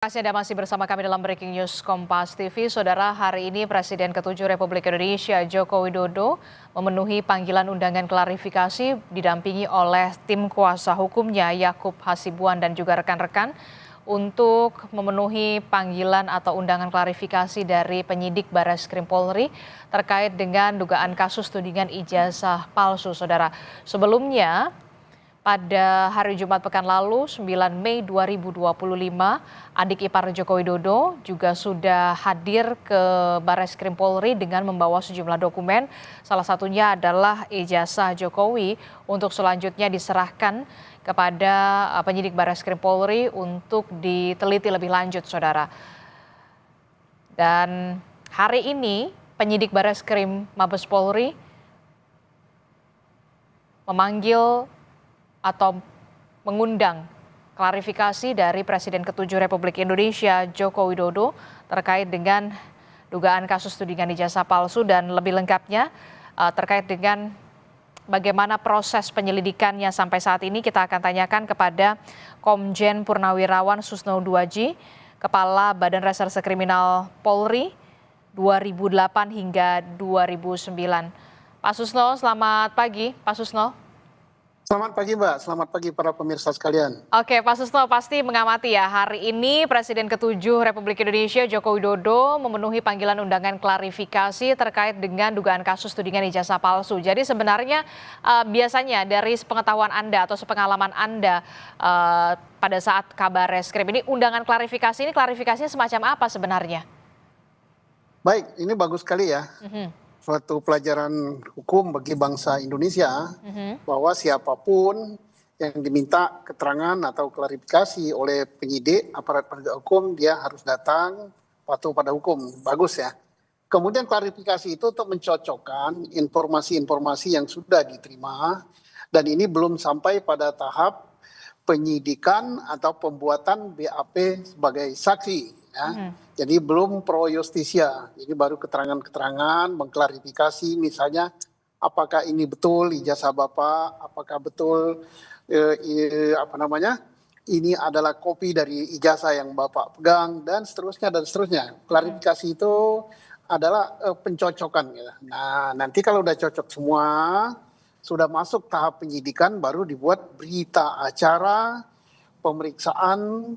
Kasih Anda masih bersama kami dalam Breaking News Kompas TV. Saudara, hari ini Presiden ke-7 Republik Indonesia Joko Widodo memenuhi panggilan undangan klarifikasi didampingi oleh tim kuasa hukumnya Yakub Hasibuan dan juga rekan-rekan untuk memenuhi panggilan atau undangan klarifikasi dari penyidik Barreskrim Polri terkait dengan dugaan kasus tudingan ijazah palsu, Saudara. Sebelumnya, pada hari Jumat pekan lalu, 9 Mei 2025, adik ipar Joko Widodo juga sudah hadir ke Barreskrim Polri dengan membawa sejumlah dokumen. Salah satunya adalah ijazah Jokowi untuk selanjutnya diserahkan kepada penyidik Barreskrim Polri untuk diteliti lebih lanjut, Saudara. Dan hari ini penyidik Barreskrim Mabes Polri memanggil atau mengundang klarifikasi dari Presiden ke-7 Republik Indonesia Joko Widodo terkait dengan dugaan kasus tudingan ijazah palsu, dan lebih lengkapnya terkait dengan bagaimana proses penyelidikannya sampai saat ini kita akan tanyakan kepada Komjen Purnawirawan Susno Duaji, Kepala Badan Reserse Kriminal Polri 2008 hingga 2009. Pak Susno, selamat pagi. Pak Susno. Selamat pagi Mbak, selamat pagi para pemirsa sekalian. Oke, Pak Susno pasti mengamati ya, hari ini Presiden ke-7 Republik Indonesia Joko Widodo memenuhi panggilan undangan klarifikasi terkait dengan dugaan kasus tudingan ijazah palsu. Jadi sebenarnya biasanya dari sepengetahuan Anda atau sepengalaman Anda pada saat kabar reskrim ini, undangan klarifikasi ini klarifikasinya semacam apa sebenarnya? Baik, ini bagus sekali ya. Suatu pelajaran hukum bagi bangsa Indonesia bahwa siapapun yang diminta keterangan atau klarifikasi oleh penyidik aparat penegak hukum, dia harus datang patuh pada hukum. Bagus ya. Kemudian klarifikasi itu untuk mencocokkan informasi-informasi yang sudah diterima, dan ini belum sampai pada tahap penyidikan atau pembuatan BAP sebagai saksi. Ya. Jadi belum pro justisia, ini baru keterangan-keterangan mengklarifikasi, misalnya apakah ini betul ijazah Bapak, apakah betul ini adalah kopi dari ijazah yang Bapak pegang, dan seterusnya dan seterusnya. Klarifikasi itu adalah pencocokan. Ya. Nah, nanti kalau udah cocok semua, sudah masuk tahap penyidikan, baru dibuat berita acara pemeriksaan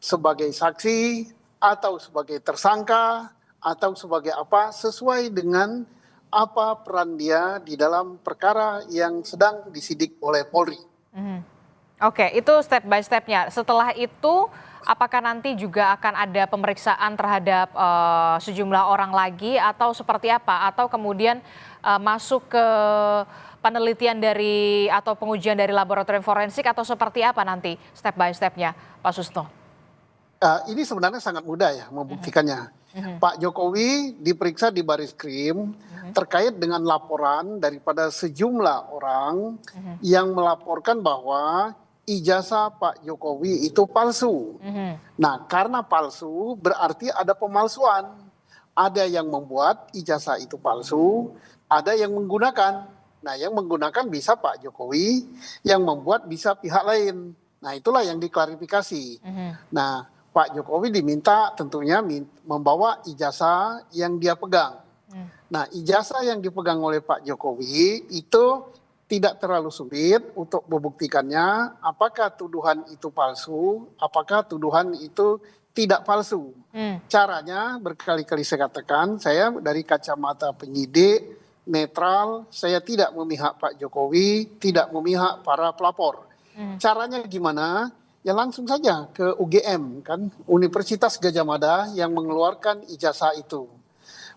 sebagai saksi atau sebagai tersangka atau sebagai apa, sesuai dengan apa peran dia di dalam perkara yang sedang disidik oleh Polri. Oke, itu step by stepnya. Setelah itu apakah nanti juga akan ada pemeriksaan terhadap sejumlah orang lagi atau seperti apa? Atau kemudian masuk ke penelitian dari atau pengujian dari laboratorium forensik, atau seperti apa nanti step by stepnya, Pak Susno? Ini sebenarnya sangat mudah ya membuktikannya. Pak Jokowi diperiksa di Barreskrim terkait dengan laporan daripada sejumlah orang yang melaporkan bahwa ijazah Pak Jokowi itu palsu. Nah, karena palsu berarti ada pemalsuan. Ada yang membuat ijazah itu palsu, ada yang menggunakan. Nah, yang menggunakan bisa Pak Jokowi, yang membuat bisa pihak lain. Nah, itulah yang diklarifikasi. Nah, Pak Jokowi diminta tentunya membawa ijazah yang dia pegang. Nah, ijazah yang dipegang oleh Pak Jokowi itu tidak terlalu sulit untuk membuktikannya apakah tuduhan itu palsu, apakah tuduhan itu tidak palsu. Caranya berkali-kali saya katakan, saya dari kacamata penyidik, netral, saya tidak memihak Pak Jokowi, tidak memihak para pelapor. Caranya gimana? Ya langsung saja ke UGM, kan, Universitas Gadjah Mada yang mengeluarkan ijazah itu.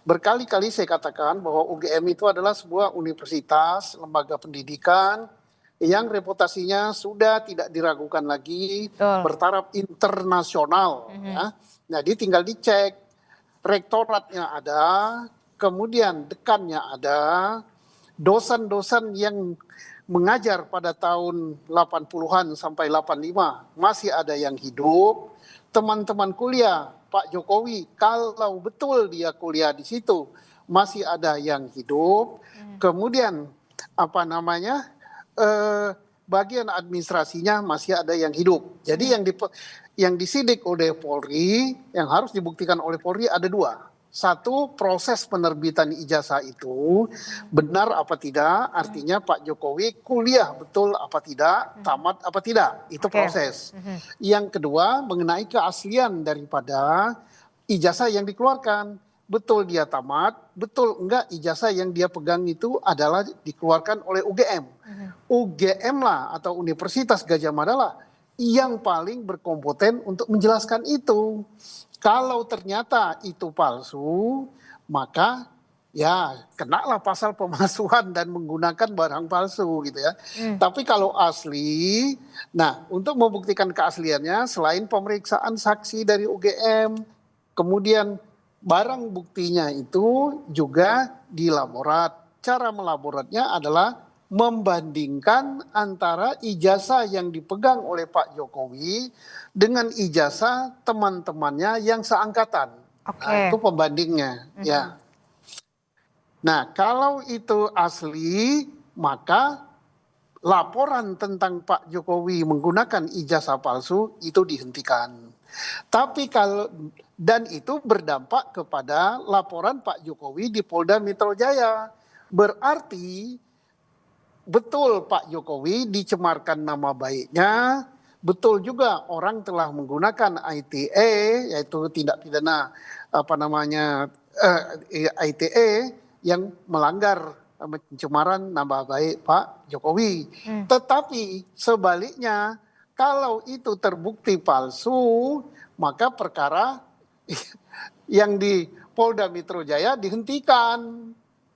Berkali-kali saya katakan bahwa UGM itu adalah sebuah universitas, lembaga pendidikan yang reputasinya sudah tidak diragukan lagi, bertaraf internasional. Ya. Jadi tinggal dicek, rektoratnya ada, kemudian dekannya ada, dosen-dosen yang mengajar pada tahun 80-an sampai 85 masih ada yang hidup. Teman-teman kuliah Pak Jokowi, kalau betul dia kuliah di situ, masih ada yang hidup. Kemudian bagian administrasinya masih ada yang hidup. Jadi yang disidik oleh Polri, yang harus dibuktikan oleh Polri ada dua. Satu, proses penerbitan ijazah itu benar apa tidak, artinya Pak Jokowi kuliah betul apa tidak, tamat apa tidak, itu Oke. proses. Yang kedua, mengenai keaslian daripada ijazah yang dikeluarkan. Betul dia tamat, betul enggak ijazah yang dia pegang itu adalah dikeluarkan oleh UGM. UGM lah atau Universitas Gadjah Mada lah yang paling berkompeten untuk menjelaskan itu. Kalau ternyata itu palsu, maka ya kenalah pasal pemalsuan dan menggunakan barang palsu gitu ya. Tapi kalau asli, nah untuk membuktikan keasliannya selain pemeriksaan saksi dari UGM, kemudian barang buktinya itu juga dilaborat. Cara melaboratnya adalah membandingkan antara ijazah yang dipegang oleh Pak Jokowi dengan ijazah teman-temannya yang seangkatan. Nah, itu pembandingnya, ya. Nah, kalau itu asli, maka laporan tentang Pak Jokowi menggunakan ijazah palsu itu dihentikan. Tapi kalau dan itu berdampak kepada laporan Pak Jokowi di Polda Metro Jaya. Berarti betul Pak Jokowi dicemarkan nama baiknya, betul juga orang telah menggunakan ITE yaitu tindak pidana ITE yang melanggar pencemaran nama baik Pak Jokowi. Tetapi sebaliknya kalau itu terbukti palsu, maka perkara yang di Polda Metro Jaya dihentikan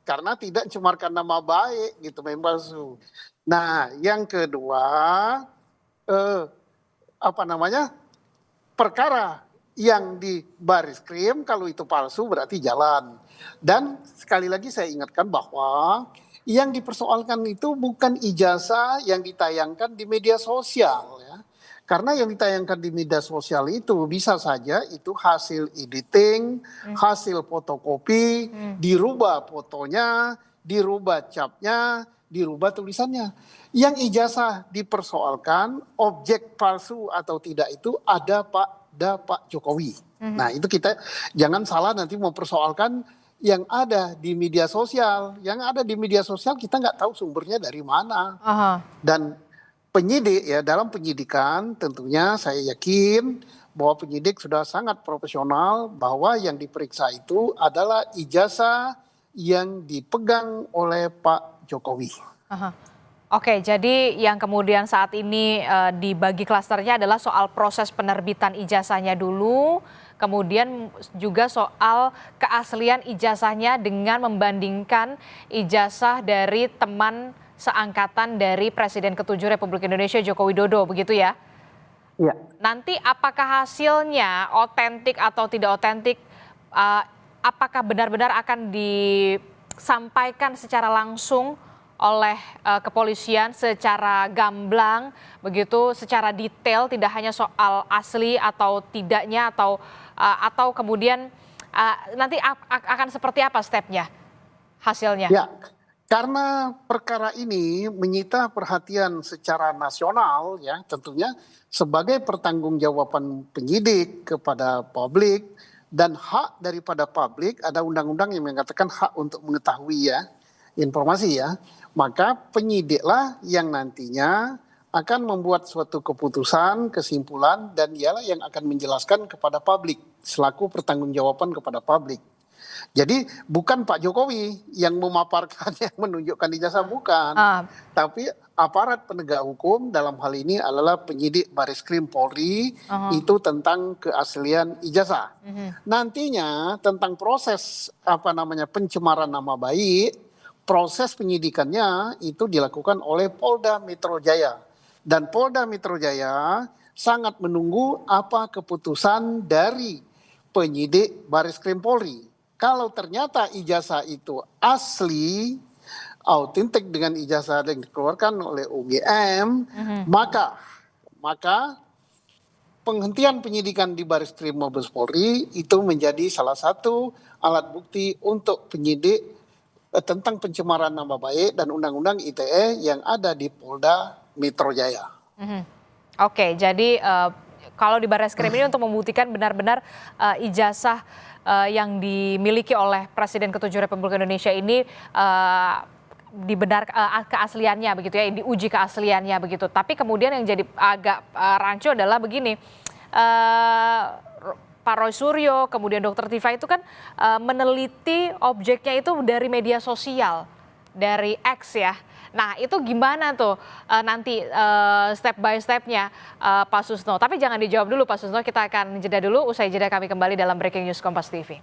karena tidak mencemarkan nama baik gitu, memang palsu. Nah, yang kedua perkara yang di Bariskrim kalau itu palsu berarti jalan. Dan sekali lagi saya ingatkan bahwa yang dipersoalkan itu bukan ijazah yang ditayangkan di media sosial ya. Karena yang ditayangkan di media sosial itu bisa saja itu hasil editing, hasil fotokopi, dirubah fotonya, dirubah capnya, dirubah tulisannya. Yang ijazah dipersoalkan, objek palsu atau tidak itu ada Pak Jokowi. Nah itu kita jangan salah nanti mempersoalkan yang ada di media sosial. Yang ada di media sosial kita nggak tahu sumbernya dari mana. Dan penyidik ya dalam penyidikan tentunya saya yakin bahwa penyidik sudah sangat profesional bahwa yang diperiksa itu adalah ijazah yang dipegang oleh Pak Jokowi. Oke, jadi yang kemudian saat ini dibagi klasternya adalah soal proses penerbitan ijazahnya dulu, kemudian juga soal keaslian ijazahnya dengan membandingkan ijazah dari teman seangkatan dari Presiden ke-7 Republik Indonesia Joko Widodo, begitu ya? Iya. Nanti apakah hasilnya otentik atau tidak otentik, apakah benar-benar akan disampaikan secara langsung oleh kepolisian secara gamblang, begitu secara detail, tidak hanya soal asli atau tidaknya atau kemudian nanti akan seperti apa stepnya, hasilnya? Ya, karena perkara ini menyita perhatian secara nasional ya, tentunya sebagai pertanggungjawaban penyidik kepada publik dan hak daripada publik, ada undang-undang yang mengatakan hak untuk mengetahui ya informasi ya. Maka penyidiklah yang nantinya akan membuat suatu keputusan, kesimpulan, dan dialah yang akan menjelaskan kepada publik, selaku pertanggungjawaban kepada publik. Jadi bukan Pak Jokowi yang memaparkan, yang menunjukkan ijazah, bukan. Tapi aparat penegak hukum dalam hal ini adalah penyidik Bariskrim Polri, itu tentang keaslian ijazah. Nantinya tentang proses pencemaran nama baik, proses penyidikannya itu dilakukan oleh Polda Metro Jaya. Dan Polda Metro Jaya sangat menunggu apa keputusan dari penyidik Bariskrim Polri. Kalau ternyata ijazah itu asli, autentik dengan ijazah yang dikeluarkan oleh UGM, maka penghentian penyidikan di Bariskrim Mabes Polri itu menjadi salah satu alat bukti untuk penyidik tentang pencemaran nama baik dan Undang-Undang ITE yang ada di Polda Metro Jaya. Oke, jadi kalau di Barreskrim ini untuk membuktikan benar-benar ijazah yang dimiliki oleh Presiden ke-7 Republik Indonesia ini keasliannya begitu ya, diuji keasliannya begitu. Tapi kemudian yang jadi agak rancu adalah begini, Pak Roy Suryo, kemudian Dr. Tifa itu kan meneliti objeknya itu dari media sosial, dari X ya. Nah itu gimana tuh nanti step by stepnya Pak Susno. Tapi jangan dijawab dulu Pak Susno, kita akan jeda dulu. Usai jeda kami kembali dalam Breaking News Kompas TV.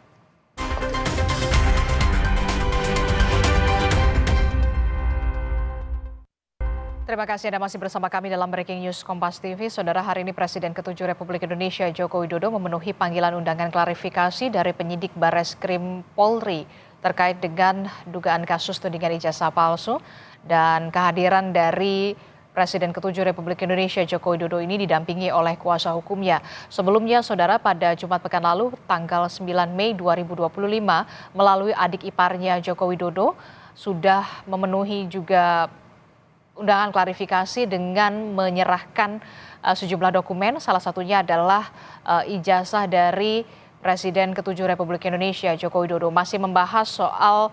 Terima kasih Anda masih bersama kami dalam Breaking News Kompas TV. Saudara, hari ini Presiden ke-7 Republik Indonesia Joko Widodo memenuhi panggilan undangan klarifikasi dari penyidik Barreskrim Polri terkait dengan dugaan kasus tudingan ijazah palsu, dan kehadiran dari Presiden ke-7 Republik Indonesia Joko Widodo ini didampingi oleh kuasa hukumnya. Sebelumnya, Saudara, pada Jumat pekan lalu tanggal 9 Mei 2025 melalui adik iparnya Joko Widodo sudah memenuhi juga undangan klarifikasi dengan menyerahkan sejumlah dokumen, salah satunya adalah ijazah dari Presiden ke-7 Republik Indonesia Joko Widodo. Masih membahas soal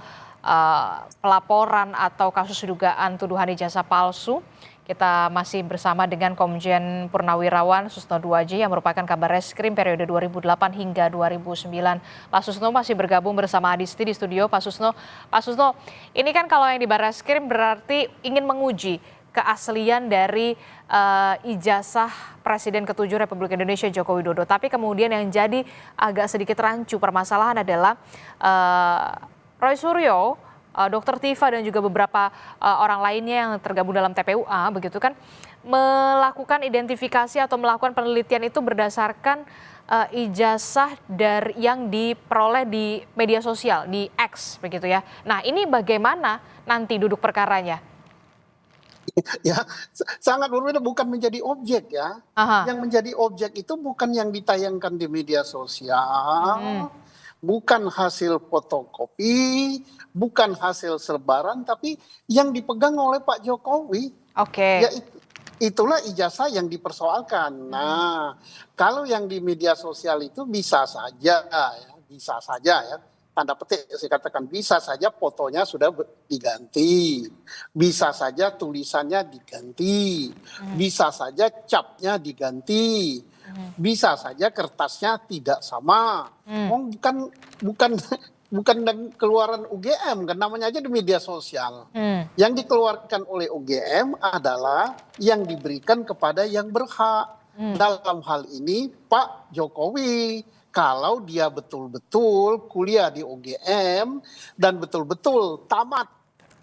pelaporan atau kasus dugaan tuduhan ijazah palsu. Kita masih bersama dengan Komjen Purnawirawan Susno Duaji yang merupakan Kabarreskrim periode 2008 hingga 2009. Pak Susno masih bergabung bersama Adisti di studio. Pak Susno, ini kan kalau yang di Barreskrim berarti ingin menguji keaslian dari ijazah Presiden ke-7 Republik Indonesia Joko Widodo. Tapi kemudian yang jadi agak sedikit rancu permasalahan adalah Roy Suryo, Dr. Tifa dan juga beberapa orang lainnya yang tergabung dalam TPUA begitu kan melakukan identifikasi atau melakukan penelitian itu berdasarkan ijazah dari yang diperoleh di media sosial di X begitu ya. Nah, ini bagaimana nanti duduk perkaranya? Ya, sangat berbeda, bukan menjadi objek ya. Aha. Yang menjadi objek itu bukan yang ditayangkan di media sosial, bukan hasil fotokopi, bukan hasil selebaran, tapi yang dipegang oleh Pak Jokowi. Oke. Ya itulah ijazah yang dipersoalkan. Nah, kalau yang di media sosial itu bisa saja ya, tanda petik saya katakan bisa saja fotonya sudah diganti, bisa saja tulisannya diganti, bisa saja capnya diganti, bisa saja kertasnya tidak sama. Bukan dan keluaran UGM kan, namanya aja di media sosial. Yang dikeluarkan oleh UGM adalah yang diberikan kepada yang berhak. Dalam hal ini Pak Jokowi, kalau dia betul-betul kuliah di UGM dan betul-betul tamat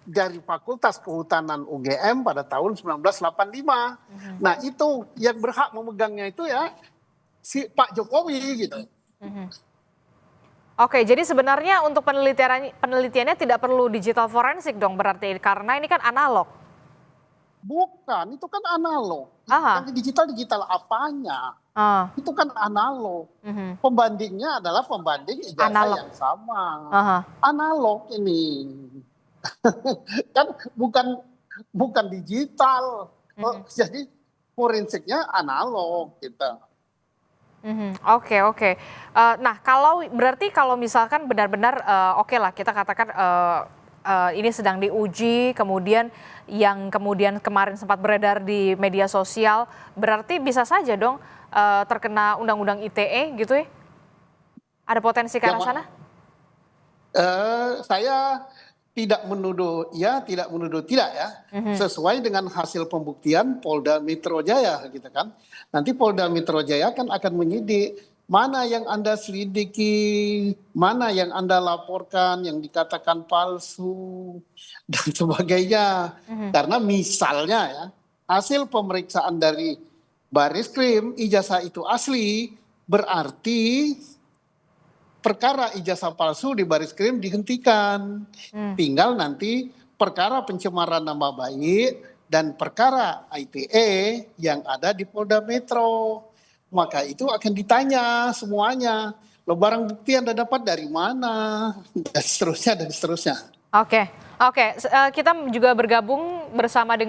dari Fakultas Kehutanan UGM pada tahun 1985. Nah itu yang berhak memegangnya itu ya si Pak Jokowi gitu. Oke, jadi sebenarnya untuk penelitiannya tidak perlu digital forensik dong berarti, karena ini kan analog. Bukan, itu kan analog. Aha. Yang digital apanya? Itu kan analog. Pembandingnya adalah pembanding ijazah Analog. yang sama. Aha. Analog ini. Kan bukan digital. Jadi forensiknya analog gitu. Oke. Nah, kalau misalkan benar-benar oke lah kita katakan ini sedang diuji, kemudian yang kemudian kemarin sempat beredar di media sosial, berarti bisa saja dong terkena Undang-Undang ITE gitu ya? Ada potensi ke arah sana? Saya tidak menuduh ya, tidak menuduh tidak ya. Sesuai dengan hasil pembuktian Polda Metro Jaya gitu kan. Nanti Polda Metro Jaya kan akan menyidik mana yang Anda selidiki, mana yang Anda laporkan, yang dikatakan palsu, dan sebagainya. Karena misalnya ya, hasil pemeriksaan dari Barreskrim, ijazah itu asli, berarti perkara ijazah palsu di Barreskrim dihentikan. Tinggal nanti perkara pencemaran nama baik dan perkara ITE yang ada di Polda Metro. Maka itu akan ditanya semuanya. Lo barang bukti Anda dapat dari mana? Dan seterusnya. Oke. Kita juga bergabung bersama dengan